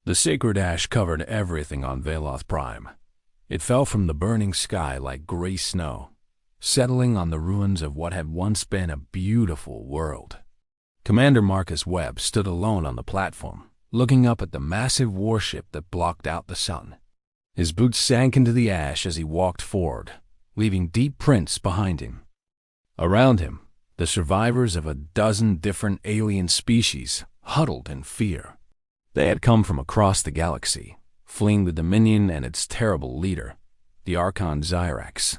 The sacred ash covered everything on Veloth Prime. It fell from the burning sky like gray snow, settling on the ruins of what had once been a beautiful world. Commander Marcus Webb stood alone on the platform, looking up at the massive warship that blocked out the sun. His boots sank into the ash as he walked forward, leaving deep prints behind him. Around him, the survivors of a dozen different alien species huddled in fear. They had come from across the galaxy, fleeing the Dominion and its terrible leader, the Archon Xyrax.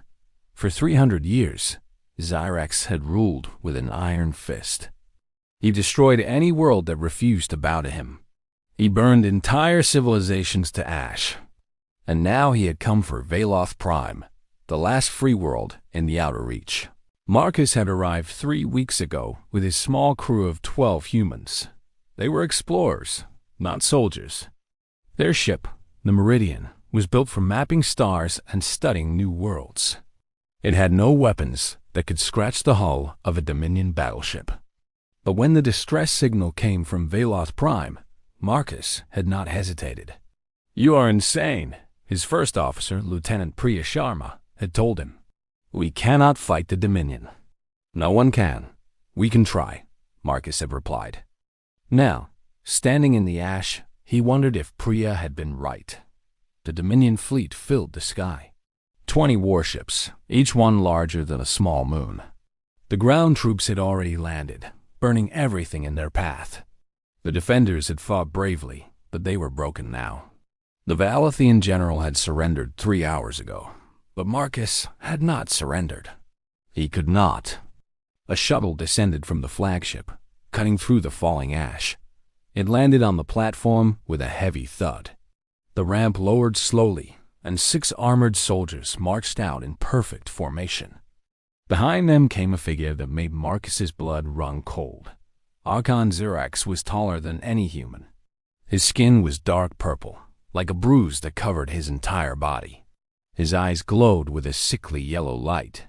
For 300 years, Xyrax had ruled with an iron fist. He destroyed any world that refused to bow to him. He burned entire civilizations to ash. And now he had come for Veloth Prime, the last free world in the Outer Reach. Marcus had arrived 3 weeks ago with his small crew of 12 humans. They were explorers, not soldiers. Their ship, the Meridian, was built for mapping stars and studying new worlds. It had no weapons that could scratch the hull of a Dominion battleship. But when the distress signal came from Veloth Prime, Marcus had not hesitated. "You are insane," his first officer, Lieutenant Priya Sharma, had told him. "We cannot fight the Dominion." "No one can. We can try," Marcus had replied. Now, standing in the ash, he wondered if Priya had been right. The Dominion fleet filled the sky. 20 warships, each one larger than a small moon. The ground troops had already landed, burning everything in their path. The defenders had fought bravely, but they were broken now. The Valathian general had surrendered 3 hours ago, but Marcus had not surrendered. He could not. A shuttle descended from the flagship, cutting through the falling ash. It landed on the platform with a heavy thud. The ramp lowered slowly, and 6 armored soldiers marched out in perfect formation. Behind them came a figure that made Marcus's blood run cold. Archon Xyrax was taller than any human. His skin was dark purple, like a bruise that covered his entire body. His eyes glowed with a sickly yellow light.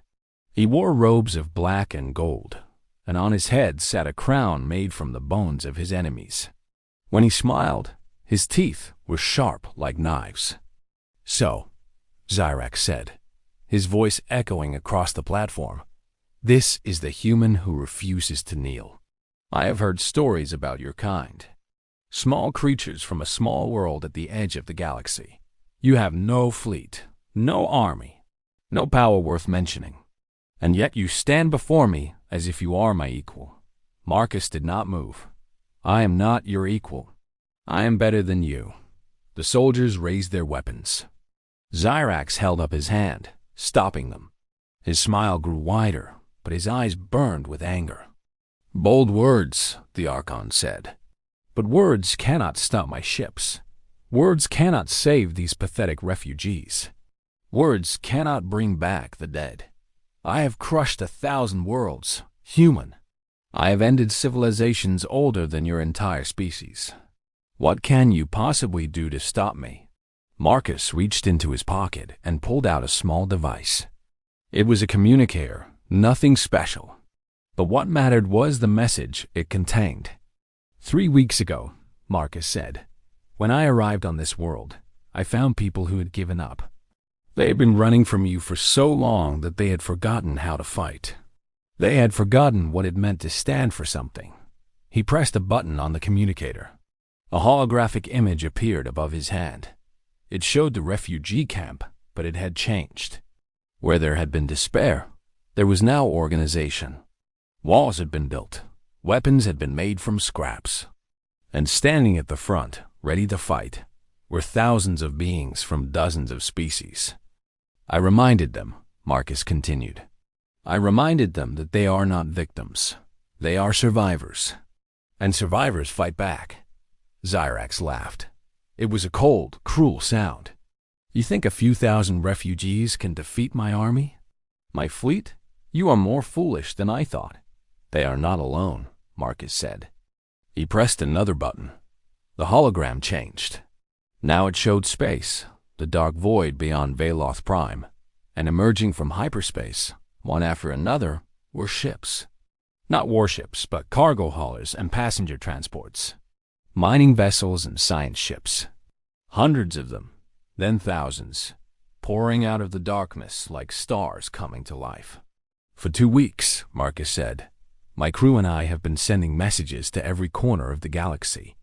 He wore robes of black and gold, and on his head sat a crown made from the bones of his enemies. When he smiled, his teeth were sharp like knives. "So," Xyrax said, his voice echoing across the platform, "this is the human who refuses to kneel. I have heard stories about your kind. Small creatures from a small world at the edge of the galaxy. You have no fleet, no army, no power worth mentioning. And yet you stand before me as if you are my equal." Marcus did not move. "I am not your equal. I am better than you." The soldiers raised their weapons. Xyrax held up his hand, stopping them. His smile grew wider, but his eyes burned with anger. "Bold words," the Archon said. "But words cannot stop my ships. Words cannot save these pathetic refugees. Words cannot bring back the dead. I have crushed 1,000 worlds, human. I have ended civilizations older than your entire species. What can you possibly do to stop me?" Marcus reached into his pocket and pulled out a small device. It was a communicator, nothing special. But what mattered was the message it contained. 3 weeks ago," Marcus said, "when I arrived on this world, I found people who had given up. They had been running from you for so long that they had forgotten how to fight. They had forgotten what it meant to stand for something." He pressed a button on the communicator. A holographic image appeared above his hand. It showed the refugee camp, but it had changed. Where there had been despair, there was now organization. Walls had been built. Weapons had been made from scraps. And standing at the front, ready to fight, were thousands of beings from dozens of species. "I reminded them," Marcus continued. "I reminded them that they are not victims. They are survivors. And survivors fight back." Xyrax laughed. It was a cold, cruel sound. "You think a few thousand refugees can defeat my army? My fleet? You are more foolish than I thought." "They are not alone," Marcus said. He pressed another button. The hologram changed. Now it showed space, the dark void beyond Veloth Prime, and emerging from hyperspace, one after another, were ships. Not warships, but cargo haulers and passenger transports. Mining vessels and science ships. Hundreds of them, then thousands, pouring out of the darkness like stars coming to life. For 2 weeks, Marcus said, my crew and I have been sending messages to every corner of the galaxy.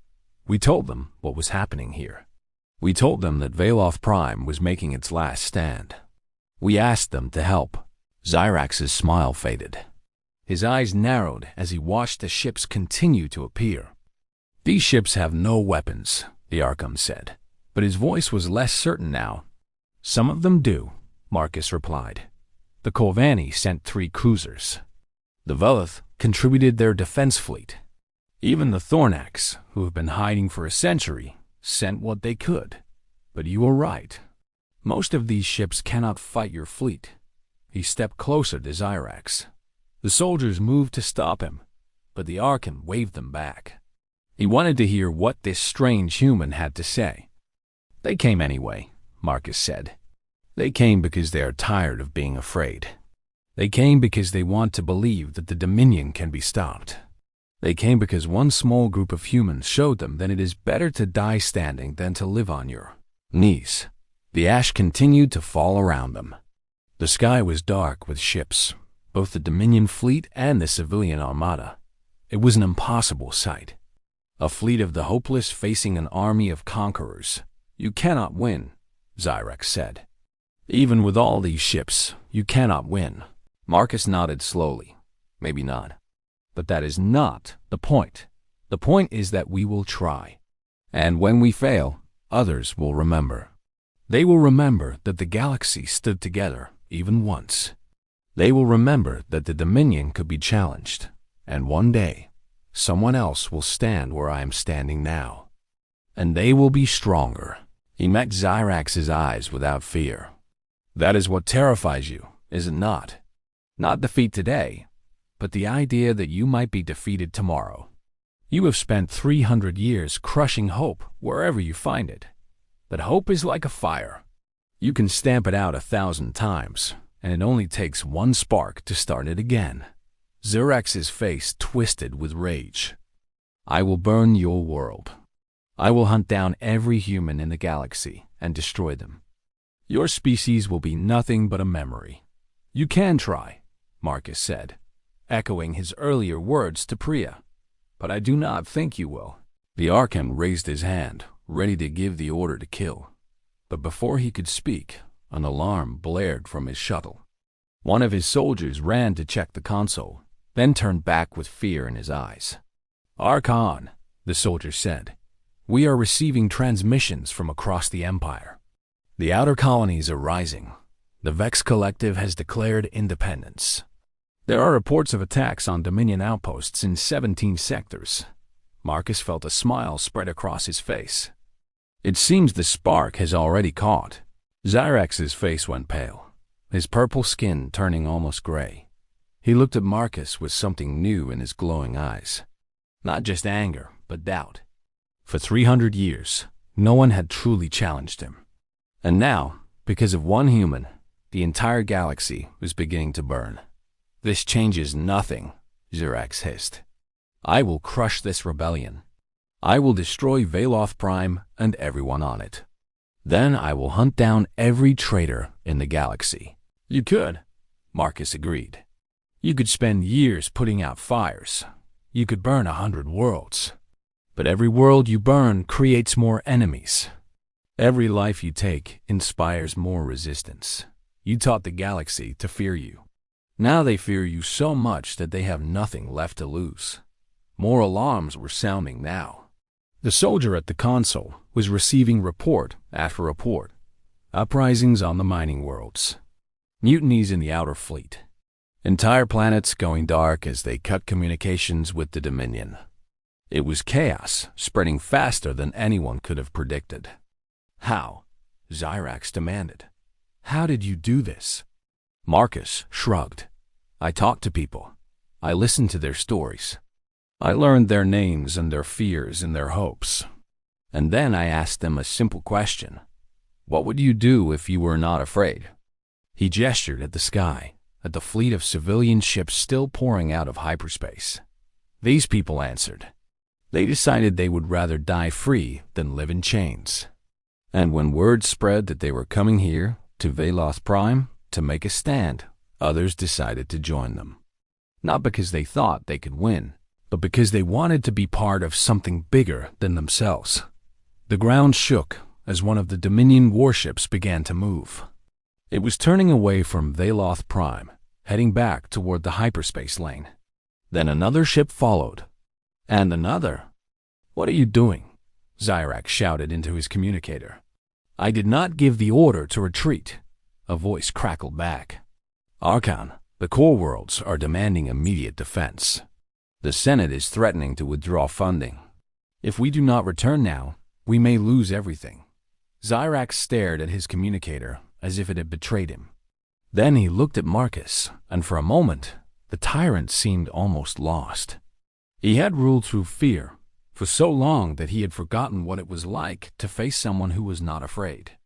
We told them what was happening here. We told them that Veloth Prime was making its last stand. We asked them to help. Zyrax's smile faded. His eyes narrowed as he watched the ships continue to appear. These ships have no weapons, the Archon said, but his voice was less certain now. Some of them do, Marcus replied. The Kolvani sent 3 cruisers. The Veloth contributed their defense fleet. Even the Thornax, who have been hiding for a century, sent what they could. But you were right. Most of these ships cannot fight your fleet. He stepped closer to Zyrax. The soldiers moved to stop him, but the Archon waved them back. He wanted to hear what this strange human had to say. They came anyway, Marcus said. They came because they are tired of being afraid. They came because they want to believe that the Dominion can be stopped. They came because one small group of humans showed them that it is better to die standing than to live on your knees. The ash continued to fall around them. The sky was dark with ships, both the Dominion fleet and the civilian armada. It was an impossible sight. A fleet of the hopeless facing an army of conquerors. You cannot win, Zyrax said. Even with all these ships, you cannot win. Marcus nodded slowly. Maybe not. But that is not the point. The point is that we will try. And when we fail, others will remember. They will remember that the galaxy stood together, even once. They will remember that the Dominion could be challenged. And one day, someone else will stand where I am standing now. And they will be stronger. He met Zyrax's eyes without fear. That is what terrifies you, is it not? Not defeat today, but the idea that you might be defeated tomorrow. You have spent 300 years crushing hope wherever you find it. But hope is like a fire. You can stamp it out 1,000 times, and it only takes one spark to start it again. Zyrax's face twisted with rage. I will burn your world. I will hunt down every human in the galaxy and destroy them. Your species will be nothing but a memory. You can try, Marcus said, echoing his earlier words to Priya. But I do not think you will. The Archon raised his hand, ready to give the order to kill. But before he could speak, an alarm blared from his shuttle. One of his soldiers ran to check the console, then turned back with fear in his eyes. Archon, the soldier said, we are receiving transmissions from across the Empire. The outer colonies are rising. The Vex Collective has declared independence. There are reports of attacks on Dominion outposts in 17 sectors. Marcus felt a smile spread across his face. It seems the spark has already caught. Zyrax's face went pale, his purple skin turning almost gray. He looked at Marcus with something new in his glowing eyes. Not just anger, but doubt. For 300 years, no one had truly challenged him. And now, because of one human, the entire galaxy was beginning to burn. This changes nothing, Zyrax hissed. I will crush this rebellion. I will destroy Veloth Prime and everyone on it. Then I will hunt down every traitor in the galaxy. You could, Marcus agreed. You could spend years putting out fires. You could burn 100 worlds. But every world you burn creates more enemies. Every life you take inspires more resistance. You taught the galaxy to fear you. Now they fear you so much that they have nothing left to lose. More alarms were sounding now. The soldier at the console was receiving report after report. Uprisings on the mining worlds. Mutinies in the outer fleet. Entire planets going dark as they cut communications with the Dominion. It was chaos, spreading faster than anyone could have predicted. How? Zyrax demanded. How did you do this? Marcus shrugged. I talked to people. I listened to their stories. I learned their names and their fears and their hopes. And then I asked them a simple question. What would you do if you were not afraid? He gestured at the sky, at the fleet of civilian ships still pouring out of hyperspace. These people answered. They decided they would rather die free than live in chains. And when word spread that they were coming here to Veloth Prime to make a stand, others decided to join them. Not because they thought they could win, but because they wanted to be part of something bigger than themselves. The ground shook as one of the Dominion warships began to move. It was turning away from Veloth Prime, heading back toward the hyperspace lane. Then another ship followed. And another. "What are you doing?" Zyrak shouted into his communicator. "I did not give the order to retreat," a voice crackled back. "Archon, the core worlds are demanding immediate defense. The Senate is threatening to withdraw funding. If we do not return now, we may lose everything." Zyrak stared at his communicator as if it had betrayed him. Then he looked at Marcus, and for a moment, the Tyrant seemed almost lost. He had ruled through fear for so long that he had forgotten what it was like to face someone who was not afraid.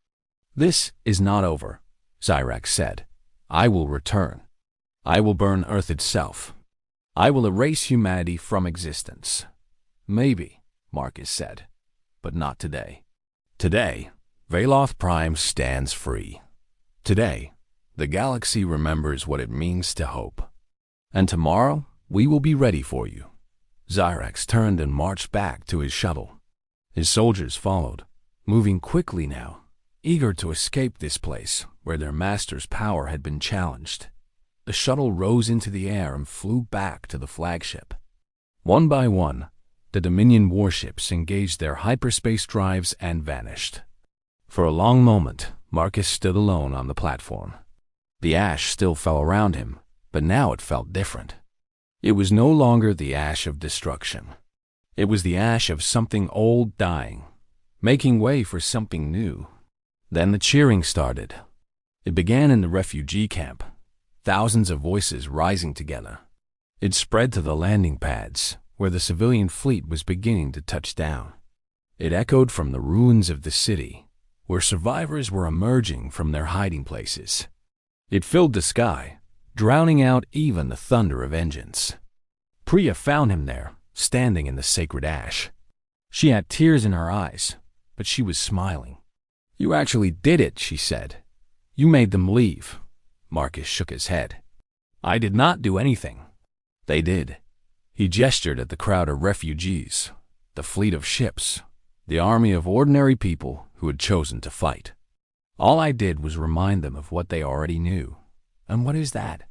"This is not over," Zyrak said. "I will return. I will burn Earth itself. I will erase humanity from existence." "Maybe," Marcus said, "but not today. Today, Veloth Prime stands free. Today, the galaxy remembers what it means to hope. And tomorrow, we will be ready for you." Zyrax turned and marched back to his shuttle. His soldiers followed, moving quickly now, eager to escape this place where their master's power had been challenged. The shuttle rose into the air and flew back to the flagship. One by one, the Dominion warships engaged their hyperspace drives and vanished. For a long moment, Marcus stood alone on the platform. The ash still fell around him, but now it felt different. It was no longer the ash of destruction. It was the ash of something old dying, making way for something new. Then the cheering started. It began in the refugee camp, thousands of voices rising together. It spread to the landing pads, where the civilian fleet was beginning to touch down. It echoed from the ruins of the city, where survivors were emerging from their hiding places. It filled the sky, drowning out even the thunder of engines. Priya found him there, standing in the sacred ash. She had tears in her eyes, but she was smiling. "You actually did it," she said. "You made them leave." Marcus shook his head. "I did not do anything. They did." He gestured at the crowd of refugees, the fleet of ships, the army of ordinary people who had chosen to fight. "All I did was remind them of what they already knew. And what is that?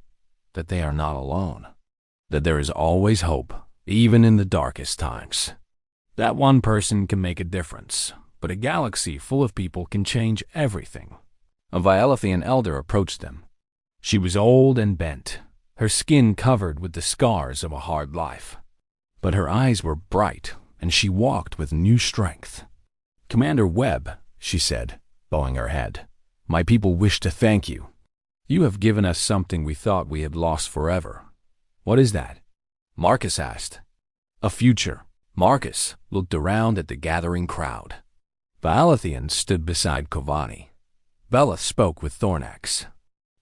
That they are not alone. That there is always hope, even in the darkest times. That one person can make a difference, but a galaxy full of people can change everything." A Vialethian elder approached them. She was old and bent, her skin covered with the scars of a hard life. But her eyes were bright, and she walked with new strength. "Commander Webb," she said, bowing her head, "my people wish to thank you. You have given us something we thought we had lost forever." "What is that?" Marcus asked. "A future." Marcus looked around at the gathering crowd. Vialethian stood beside Kovani. Beleth spoke with Thornax.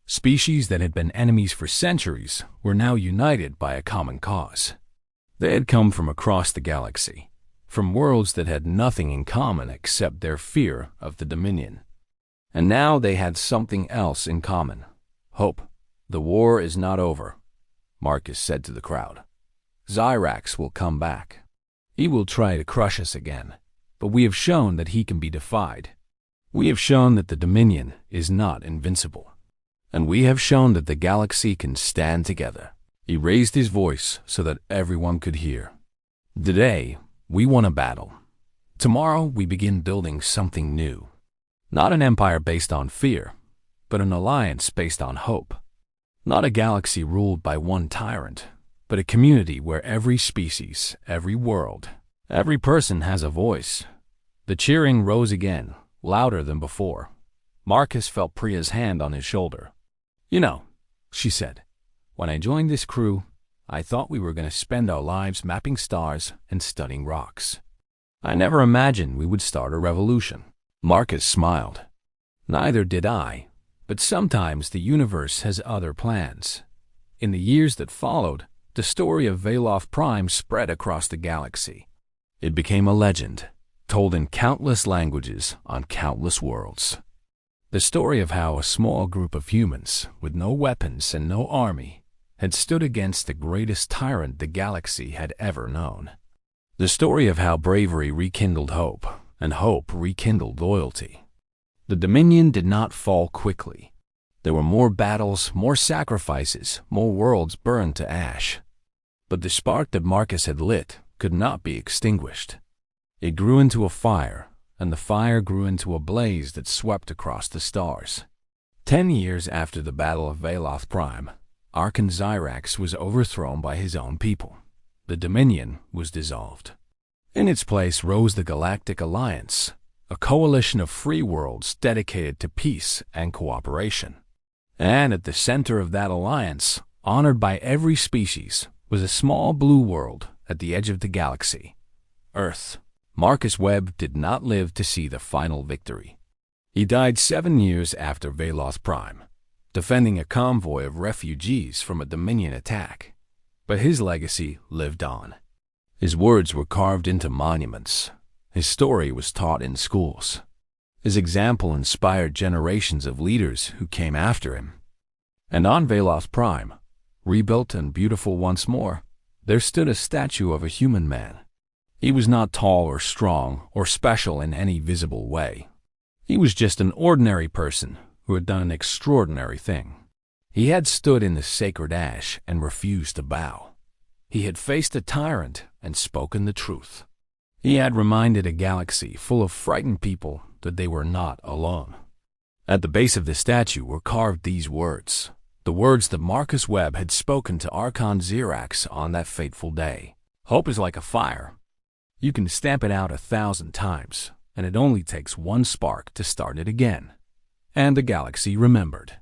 Species that had been enemies for centuries were now united by a common cause. They had come from across the galaxy, from worlds that had nothing in common except their fear of the Dominion. And now they had something else in common. Hope. "The war is not over," Marcus said to the crowd. "Zyrax will come back. He will try to crush us again, but we have shown that he can be defied. We have shown that the Dominion is not invincible. And we have shown that the galaxy can stand together." He raised his voice so that everyone could hear. "Today, we won a battle. Tomorrow, we begin building something new. Not an empire based on fear, but an alliance based on hope. Not a galaxy ruled by one tyrant, but a community where every species, every world, every person has a voice." The cheering rose again, louder than before. Marcus felt Priya's hand on his shoulder. "You know," she said, "when I joined this crew, I thought we were going to spend our lives mapping stars and studying rocks. I never imagined we would start a revolution." Marcus smiled. "Neither did I, but sometimes the universe has other plans." In the years that followed, the story of Veloth Prime spread across the galaxy. It became a legend, told in countless languages on countless worlds. The story of how a small group of humans, with no weapons and no army, had stood against the greatest tyrant the galaxy had ever known. The story of how bravery rekindled hope, and hope rekindled loyalty. The Dominion did not fall quickly. There were more battles, more sacrifices, more worlds burned to ash. But the spark that Marcus had lit could not be extinguished. It grew into a fire, and the fire grew into a blaze that swept across the stars. 10 years after the Battle of Veloth Prime, Archon Xyrax was overthrown by his own people. The Dominion was dissolved. In its place rose the Galactic Alliance, a coalition of free worlds dedicated to peace and cooperation. And at the center of that alliance, honored by every species, was a small blue world at the edge of the galaxy, Earth. Marcus Webb did not live to see the final victory. He died 7 years after Veloth Prime, defending a convoy of refugees from a Dominion attack. But his legacy lived on. His words were carved into monuments. His story was taught in schools. His example inspired generations of leaders who came after him. And on Veloth Prime, rebuilt and beautiful once more, there stood a statue of a human man. He was not tall or strong or special in any visible way. He was just an ordinary person who had done an extraordinary thing. He had stood in the sacred ash and refused to bow. He had faced a tyrant and spoken the truth. He had reminded a galaxy full of frightened people that they were not alone. At the base of the statue were carved these words, the words that Marcus Webb had spoken to Archon Xyrax on that fateful day. Hope is like a fire. You can stamp it out 1,000 times, and it only takes one spark to start it again. And the galaxy remembered.